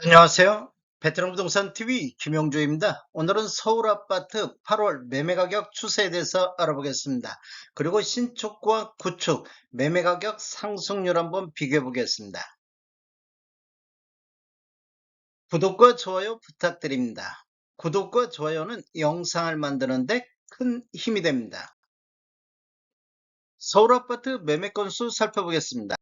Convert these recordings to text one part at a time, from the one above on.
안녕하세요. 베테랑 부동산 TV 김영주입니다. 오늘은 서울 아파트 8월 매매 가격 추세에 대해서 알아보겠습니다. 그리고 신축과 구축 매매 가격 상승률 한번 비교해 보겠습니다. 구독과 좋아요 부탁드립니다. 구독과 좋아요는 영상을 만드는데 큰 힘이 됩니다. 서울 아파트 매매 건수 살펴보겠습니다.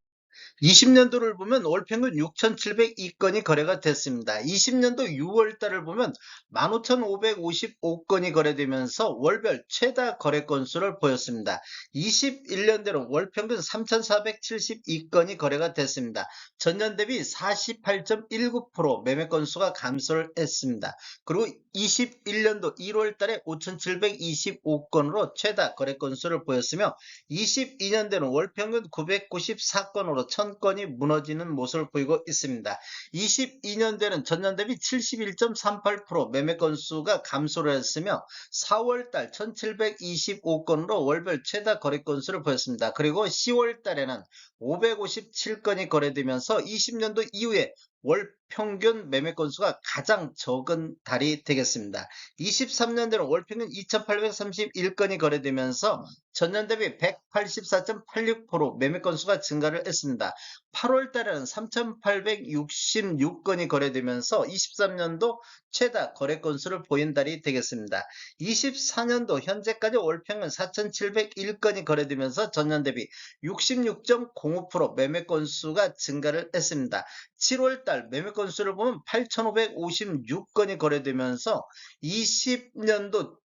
20년도를 보면 월 평균 6,702건이 거래가 됐습니다. 20년도 6월 달을 보면 15,555건이 거래되면서 월별 최다 거래 건수를 보였습니다. 21년대는 월 평균 3,472건이 거래가 됐습니다. 전년 대비 48.19% 매매 건수가 감소를 했습니다. 그리고 21년도 1월 달에 5,725건으로 최다 거래 건수를 보였으며 22년대는 월 평균 994건으로 1000건이 무너지는 모습을 보이고 있습니다. 22년대는 전년 대비 71.38% 매매 건수가 감소를 했으며 4월달 1725건으로 월별 최다 거래 건수를 보였습니다. 그리고 10월달에는 557건이 거래되면서 20년도 이후에 월 평균 매매 건수가 가장 적은 달이 되겠습니다. 23년대는 월 평균 2831건이 거래되면서 전년 대비 184.86% 매매 건수가 증가를 했습니다. 8월 달에는 3,866건이 거래되면서 23년도 최다 거래 건수를 보인 달이 되겠습니다. 24년도 현재까지 월 평균 4,701건이 거래되면서 전년 대비 66.05% 매매 건수가 증가를 했습니다. 7월 달 매매 건수를 보면 8,556건이 거래되면서 21년도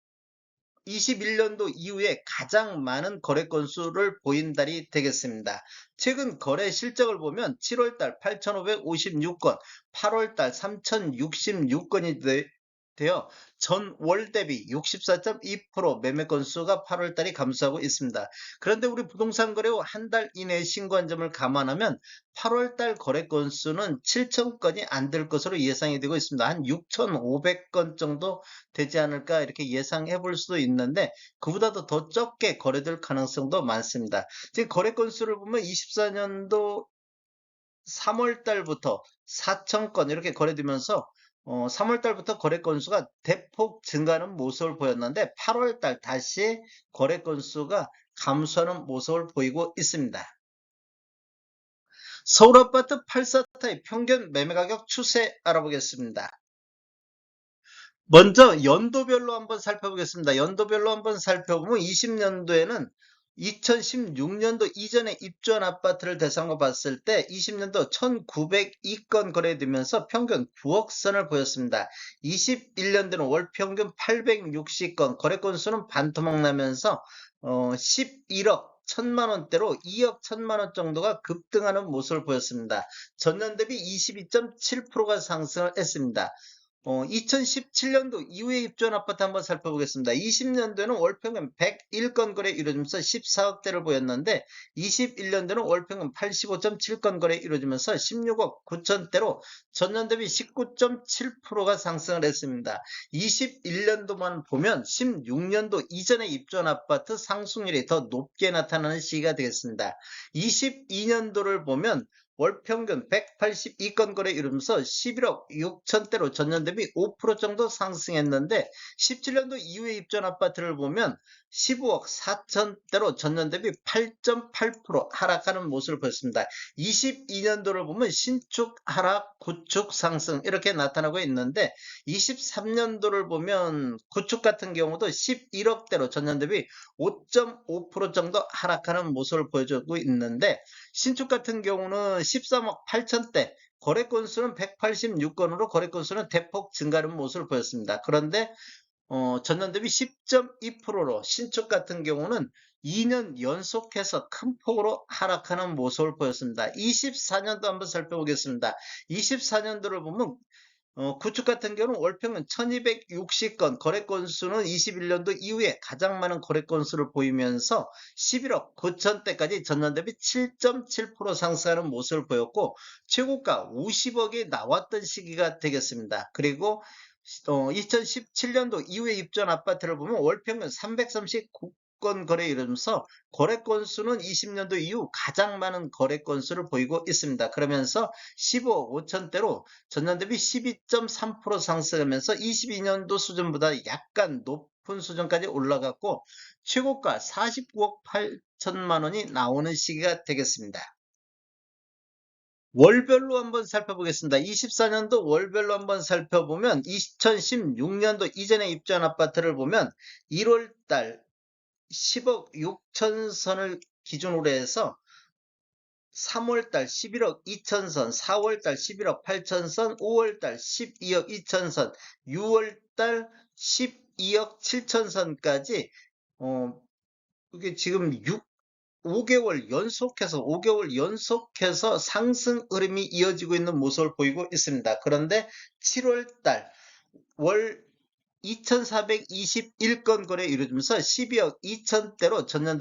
이후에 가장 많은 거래 건수를 보인 달이 되겠습니다. 최근 거래 실적을 보면 7월달 8,556건, 8월달 3,066건이 되어 전월 대비 64.2% 매매 건수가 8월 달이 감소하고 있습니다. 그런데 우리 부동산 거래 후 한 달 이내 신고한점을 감안하면 8월 달 거래 건수는 7,000건이 안 될 것으로 예상이 되고 있습니다. 한 6,500건 정도 되지 않을까 이렇게 예상해 볼 수도 있는데 그보다도 더 적게 거래될 가능성도 많습니다. 지금 거래 건수를 보면 24년도 3월 달부터 4,000건 이렇게 거래되면서 3월 달부터 거래 건수가 대폭 증가하는 모습을 보였는데 8월 달 다시 거래 건수가 감소하는 모습을 보이고 있습니다. 서울 아파트 84타입 평균 매매 가격 추세 알아보겠습니다. 먼저 연도별로 한번 살펴보겠습니다. 연도별로 한번 살펴보면 20년도에는 2016년도 이전에 입주한 아파트를 대상으로 봤을 때 20년도 1902건 거래되면서 평균 9억 선을 보였습니다. 21년도는 월 평균 860건, 거래 건수는 반토막 나면서 11억 1천만 원대로 2억 1천만 원 정도가 급등하는 모습을 보였습니다. 전년 대비 22.7%가 상승을 했습니다. 2017년도 이후에 입주한 아파트 한번 살펴보겠습니다. 20년도에는 월평균 101건 거래 이루어지면서 14억대를 보였는데 21년도는 월평균 85.7건 거래 이루어지면서 16억 9천대로 전년 대비 19.7%가 상승을 했습니다. 21년도만 보면 16년도 이전에 입주한 아파트 상승률이 더 높게 나타나는 시기가 되겠습니다. 22년도를 보면 월 평균 182건 거래 이루면서 11억 6천대로 전년 대비 5% 정도 상승했는데 17년도 이후에 입주한 아파트를 보면 15억 4천대로 전년 대비 8.8% 하락하는 모습을 보였습니다. 22년도를 보면 신축 하락, 구축 상승 이렇게 나타나고 있는데 23년도를 보면 구축 같은 경우도 11억대로 전년 대비 5.5% 정도 하락하는 모습을 보여주고 있는데 신축 같은 경우는 13억 8천대, 거래 건수는 186건으로 거래 건수는 대폭 증가하는 모습을 보였습니다. 그런데 전년 대비 10.2%로 신축 같은 경우는 2년 연속해서 큰 폭으로 하락하는 모습을 보였습니다. 24년도 한번 살펴보겠습니다. 24년도를 보면 구축 같은 경우는 월 평균 1260건, 거래 건수는 21년도 이후에 가장 많은 거래 건수를 보이면서 11억 9천대까지 전년 대비 7.7% 상승하는 모습을 보였고 최고가 50억이 나왔던 시기가 되겠습니다. 그리고 2017년도 이후에 입주한 아파트를 보면 월 평균 339 6건 거래 이루면서 거래 건수는 20년도 이후 가장 많은 거래 건수를 보이고 있습니다. 그러면서 15억 5천대로 전년 대비 12.3% 상승하면서 22년도 수준보다 약간 높은 수준까지 올라갔고 최고가 49억 8천만 원이 나오는 시기가 되겠습니다. 월별로 한번 살펴보겠습니다. 24년도 월별로 한번 살펴보면 2016년도 이전에 입주한 아파트를 보면 1월달 10억 6천 선을 기준으로 해서 3월달 11억 2천 선, 4월달 11억 8천 선, 5월달 12억 2천 선, 6월달 12억 7천 선까지 이게 지금 5개월 연속해서 상승 흐름이 이어지고 있는 모습을 보이고 있습니다. 그런데 7월달 월 2,421건 거래 이루어지면서 12억 2천대로 전월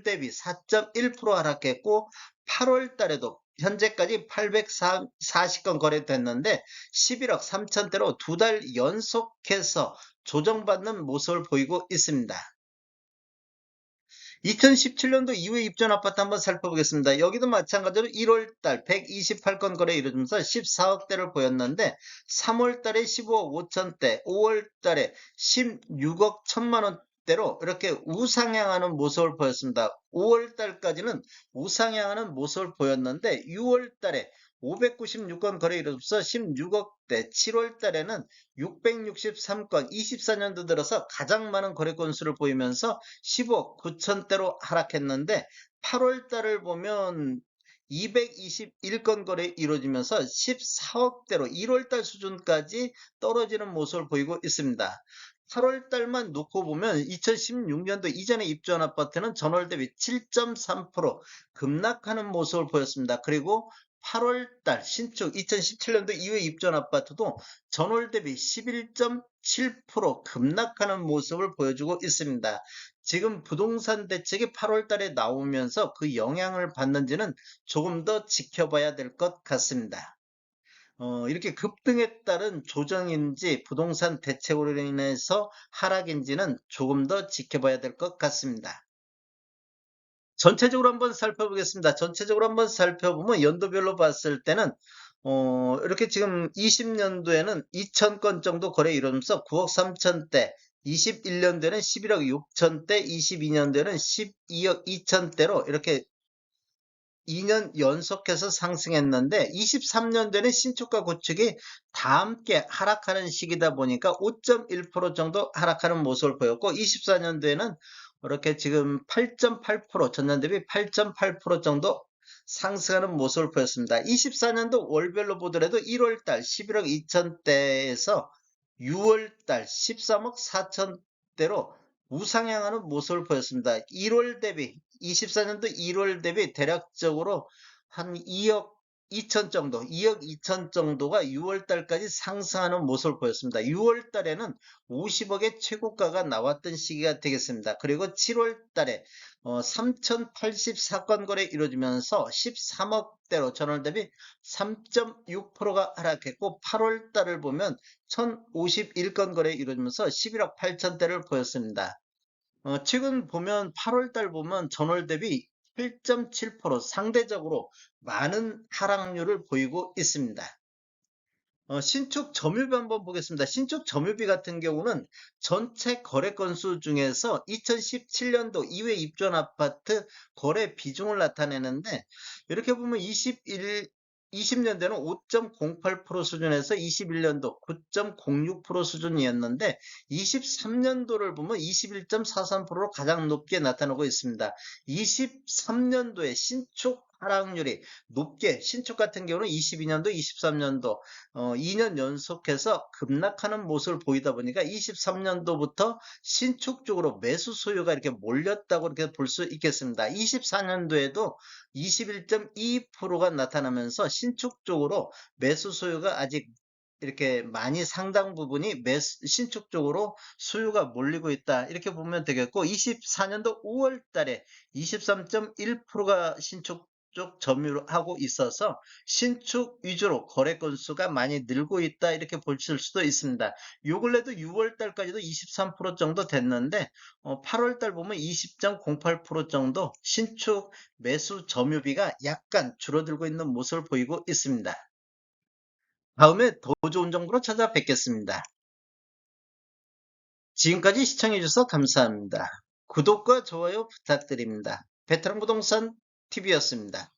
대비 4.1% 하락했고 8월 달에도 현재까지 840건 거래됐는데 11억 3천대로 두 달 연속해서 조정받는 모습을 보이고 있습니다. 2017년도 이후에 입주한 아파트 한번 살펴보겠습니다. 여기도 마찬가지로 1월달 128건 거래 이루어지면서 14억대를 보였는데 3월달에 15억 5천대, 5월달에 16억 1천만 원대로 이렇게 우상향하는 모습을 보였습니다. 5월달까지는 우상향하는 모습을 보였는데 6월달에 596건 거래 이루어져서 16억대, 7월달에는 663건, 24년도 들어서 가장 많은 거래 건수를 보이면서 15억 9천대로 하락했는데 8월 달을 보면 221건 거래 이루어지면서 14억대로 1월 달 수준까지 떨어지는 모습을 보이고 있습니다. 8월 달만 놓고 보면 2016년도 이전에 입주한 아파트는 전월 대비 7.3% 급락하는 모습을 보였습니다. 그리고 8월 달 신축 2017년도 이후에 입주한 아파트도 전월 대비 11.7% 급락하는 모습을 보여주고 있습니다. 지금 부동산 대책이 8월 달에 나오면서 그 영향을 받는지는 조금 더 지켜봐야 될 것 같습니다. 이렇게 급등에 따른 조정인지 부동산 대책으로 인해서 하락인지는 조금 더 지켜봐야 될 것 같습니다. 전체적으로 한번 살펴보겠습니다. 전체적으로 한번 살펴보면 연도별로 봤을 때는 이렇게 지금 20년도에는 2,000건 정도 거래 이루면서 9억 3천대, 21년도에는 11억 6천대, 22년도에는 12억 2천대로 이렇게 2년 연속해서 상승했는데 23년도에는 신축과 구축이 다 함께 하락하는 시기다 보니까 5.1% 정도 하락하는 모습을 보였고 24년도에는 이렇게 지금 8.8% 전년 대비 8.8% 정도 상승하는 모습을 보였습니다. 24년도 월별로 보더라도 1월달 11억 2천대에서 6월달 13억 4천대로 우상향하는 모습을 보였습니다. 1월 대비 24년도 1월 대비 대략적으로 한 2억 2천 정도, 2억 2천 정도가 6월 달까지 상승하는 모습을 보였습니다. 6월 달에는 50억의 최고가가 나왔던 시기가 되겠습니다. 그리고 7월 달에 3,084건 거래 이루어지면서 13억대로 전월 대비 3.6%가 하락했고 8월 달을 보면 1,051건 거래 이루어지면서 11억 8천대를 보였습니다. 최근 보면 8월 달 보면 전월 대비 8.7% 상대적으로 많은 하락률을 보이고 있습니다. 신축 점유비 한번 보겠습니다. 신축 점유비 같은 경우는 전체 거래 건수 중에서 2017년도 이후에 입주한 아파트 거래 비중을 나타내는데 이렇게 보면 20년대는 5.08% 수준에서 21년도 9.06% 수준이었는데 23년도를 보면 21.43%로 가장 높게 나타나고 있습니다. 23년도에 신축 하락률이 높게 신축 같은 경우는 22년도, 23년도 2년 연속해서 급락하는 모습을 보이다 보니까 23년도부터 신축 쪽으로 매수 수요가 이렇게 몰렸다고 이렇게 볼 수 있겠습니다. 24년도에도 21.22%가 나타나면서 신축 쪽으로 매수 수요가 아직 이렇게 많이 상당 부분이 신축 쪽으로 수요가 몰리고 있다. 이렇게 보면 되겠고 24년도 5월 달에 23.1%가 신축 쪽 점유하고 있어서 신축 위주로 거래 건수가 많이 늘고 있다 이렇게 보실 수도 있습니다. 요 근래도 6월 달까지도 23% 정도 됐는데 8월 달 보면 20.08% 정도 신축 매수 점유비가 약간 줄어들고 있는 모습을 보이고 있습니다. 다음에 더 좋은 정보로 찾아뵙겠습니다. 지금까지 시청해주셔서 감사합니다. 구독과 좋아요 부탁드립니다. 베테랑 부동산 TV였습니다.